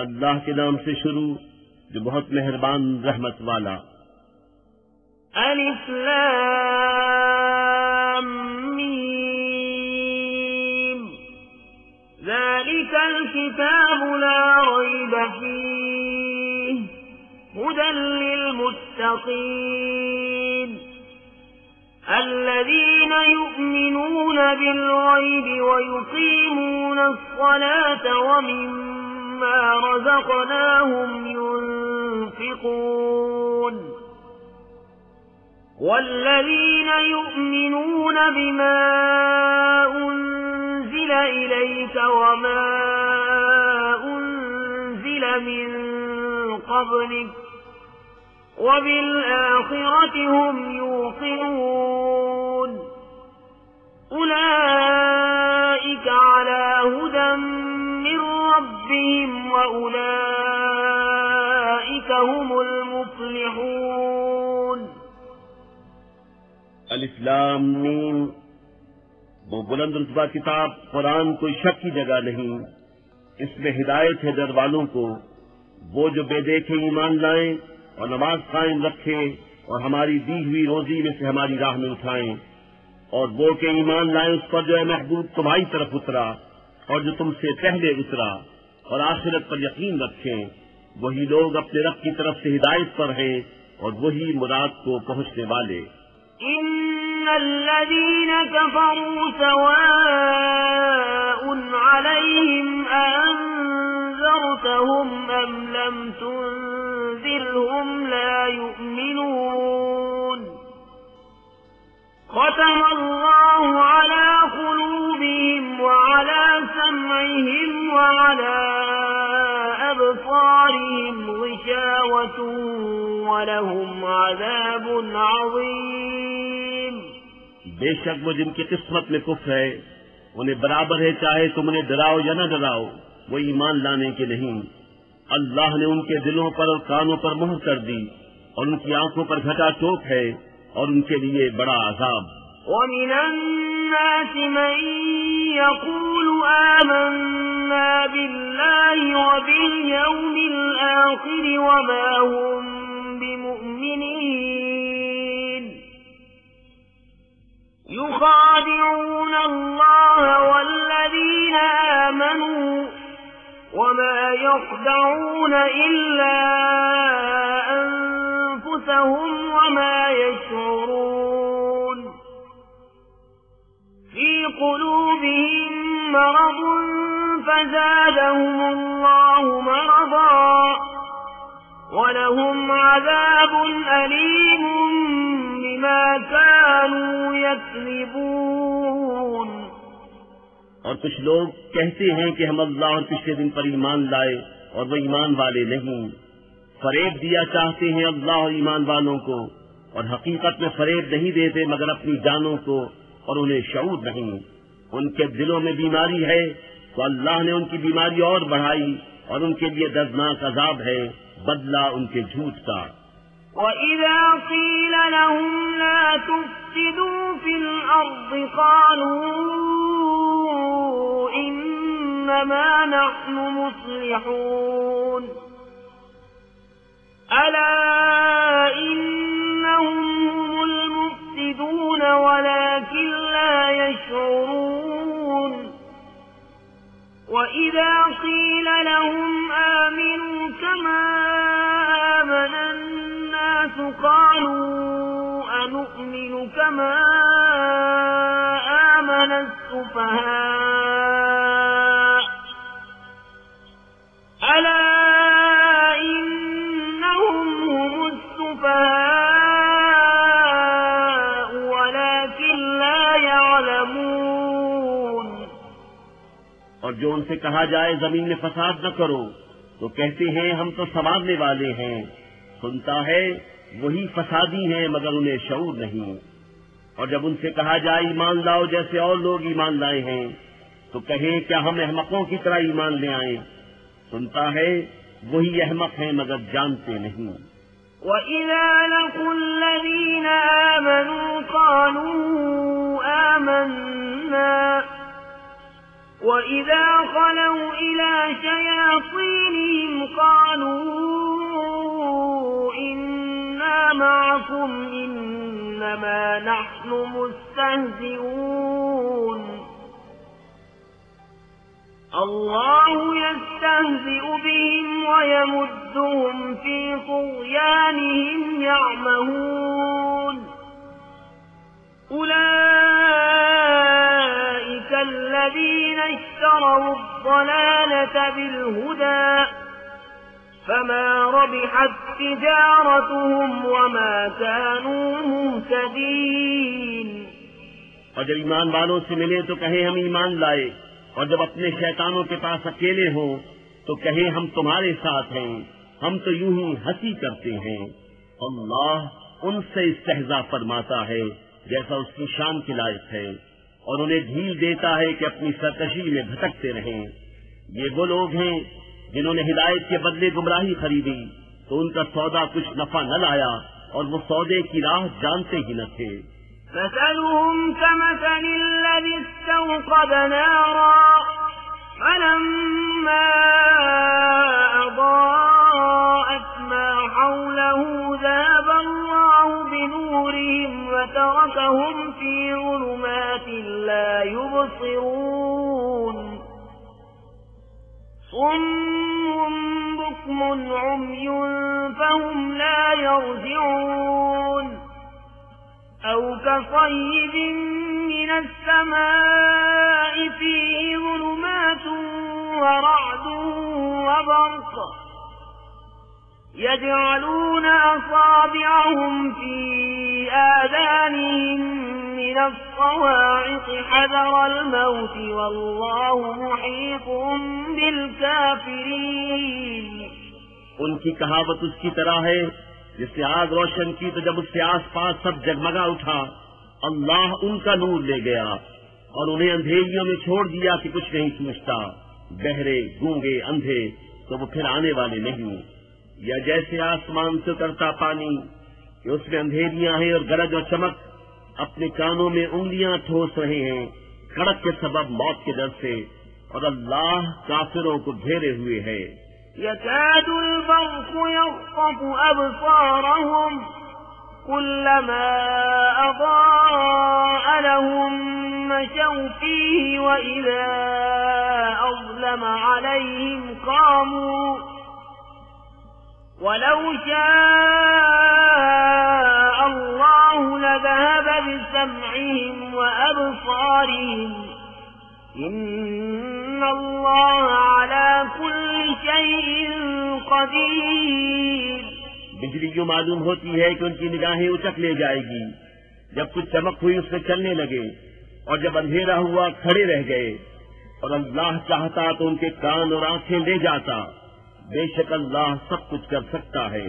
अल्लाह के नाम से शुरू जो बहुत मेहरबान रहमत वाला। अलिफ लाम मीम ज़ालिकल किताबु ला रैब फीहि हुदल लिल मुत्तक़ीन الذين يؤمنون بالغيب ويقيمون الصلاة ومما رزقناهم ينفقون والذين يؤمنون بما أنزل إليك وما أنزل من قبلك وبالآخرة هم يوقنون أولئك على هدى من ربهم وأولئك هم المفلحون अलिफ लाम मीम। वो बुलंद रुतबा किताब कुरान कोई शक की जगह नहीं, इसमें हिदायत है दर वालों को, वो जो बेदेखे ईमान लाएं और नमाज कायम रखें और हमारी दी हुई रोजी में से हमारी राह में उठाएं, और वो के ईमान लाएं उस पर जो है महबूब तुम्हारी तरफ उतरा और जो तुमसे पहले उतरा, और आखिरत पर यकीन रखें। वही लोग अपने रब की तरफ से हिदायत पर हैं और वही मुराद को पहुंचने वाले। इन्नल्लज़ीन कफ़रू सवाउन अलैहिम अअन्ज़रतहुम अम लम तुन्ज़िरहुम ला युमिनून ख़तम अल्लाहु अला क़ुलूबिहिम व अला समइहिम व अला अबसारिहिम ग़िशावतुन व लहुम अज़ाबुन अज़ीम। बेशक वो जिनकी किस्मत में कुफ्र है उन्हें बराबर है चाहे तुम उन्हें डराओ या न डराओ, वो ईमान लाने के नहीं। अल्लाह ने उनके दिलों पर और कानों पर मुहर कर दी और उनकी आंखों पर घटा टोक है और उनके लिए बड़ा अज़ाब। वमिनन नासि मन यक़ूलु आमन्ना बिल्लाहि व बिल यौमिल आखिर व मा हुम बिमुमिनीन युखादिऊन अल्लाह वल्लज़ीन आमनू वमा यख़दऊन इल्ला अन्फुसहुम वमा यशऊरून फी क़ुलूबिहिम मरदुन फ़ज़ादहुमुल्लाहु मरदा वलहुम अज़ाबुन अलीमुन बिमा कानू यक्ज़िबून। और कुछ लोग कहते हैं कि हम अल्लाह और पिछले दिन पर ईमान लाए और वो ईमान वाले नहीं। फरेब दिया चाहते हैं अल्लाह और ईमान वालों को, और हकीकत में फरेब नहीं देते मगर अपनी जानों को, और उन्हें शऊर नहीं। उनके दिलों में बीमारी है तो अल्लाह ने उनकी बीमारी और बढ़ाई और उनके लिए दर्दनाक अजाब है बदला उनके झूठ का। وَإِذَا قِيلَ لَهُمْ لَا تُفْسِدُوا فِي الْأَرْضِ قَالُوا إِنَّمَا نَحْنُ مُصْلِحُونَ أَلَا إِنَّهُمْ هُمُ الْمُفْسِدُونَ وَلَكِنْ لَا يَشْعُرُونَ وَإِذَا قِيلَ لَهُمْ آمِنُوا كَمَا آمَنَ النَّاسُ قَالُوا أَنُؤْمِنُ كَمَا آمَنَ السُّفَهَاءُ أَلَا إِنَّهُمْ هُمُ السُّفَهَاءُ وَلَكِنْ لَا يَعْلَمُونَ। और जो उनसे कहा जाए जमीन में फसाद न करो तो कहते हैं हम तो संवारने वाले हैं। सुनता है वही फसादी हैं मगर उन्हें शऊर नहीं। और जब उनसे कहा जाए ईमान लाओ जैसे और लोग ईमान लाए हैं तो कहें क्या हम अहमकों की तरह ईमान ले आए। सुनता है वही अहमक हैं मगर जानते नहीं। وَإِذَا لَقُوا الَّذِينَ آمَنُوا قَالُوا آمَنَّا وإذا خلوا إلى شياطينهم قالوا إنا معكم إنما نحن مستهزئون الله يستهزئ بهم ويمدهم في طغيانهم يعمهون أولئك الذين اشتروا الضلالة بالهدى فما ربحت تجارتهم وما كانوا مهتدين। और जब ईमान वालों से मिले तो कहे हम ईमान लाए, और जब अपने शैतानों के पास अकेले हों तो कहे हम तुम्हारे साथ हैं, हम तो यूं ही हंसी करते हैं। अल्लाह उनसे इस्तेहज़ा फरमाता है जैसा उसकी शान के लायक है, और उन्हें ढील देता है कि अपनी सरकशी में भटकते रहें। ये वो लोग हैं जिन्होंने हिदायत के बदले गुमराही खरीदी तो उनका सौदा कुछ नफा न लाया और वो सौदे की राह जानते ही न थे। مثلهم كمثل الذي استوقد نارا فلما أضاءت ما حوله ذهب الله بنورهم وتركهم في ظلمات لا يبصرون صم بكم عمي فهم لا يرجعون أو كصيب من السماء فيه ظلمات ورعد وبرق يجعلون أصابعهم في آذانهم من الصواعق حذر الموت والله محيط بالكافرين। उनकी कहावत उसकी तरह है जिसने आग रोशन की तो जब उसके आसपास सब जगमगा उठा, अल्लाह उनका नूर ले गया और उन्हें अंधेरियों में छोड़ दिया कि कुछ नहीं सूझता। बहरे गूंगे अंधे तो वो फिर आने वाले नहीं। या जैसे आसमान से उतरता पानी कि उसमें अंधेरियां हैं और गरज और चमक अपने कानों में उंगलियां ठोस रहे हैं कड़क के सबब मौत के डर से, और अल्लाह काफिरों को घेरे हुए है। يكاد البرق يخطف أبصارهم كلما أضاء لهم مشوا فيه وإذا أظلم عليهم قاموا ولو شاء الله لذهب بسمعهم وأبصارهم إن الله على كل شيء قدير। बिजली जो मालूम होती है कि उनकी निगाहें उचक ले जाएगी, जब कुछ चमक हुई उसमें चलने लगे, और जब अंधेरा हुआ खड़े रह गए, और अल्लाह चाहता तो उनके कान और आंखें ले जाता। बेशक अल्लाह सब कुछ कर सकता है।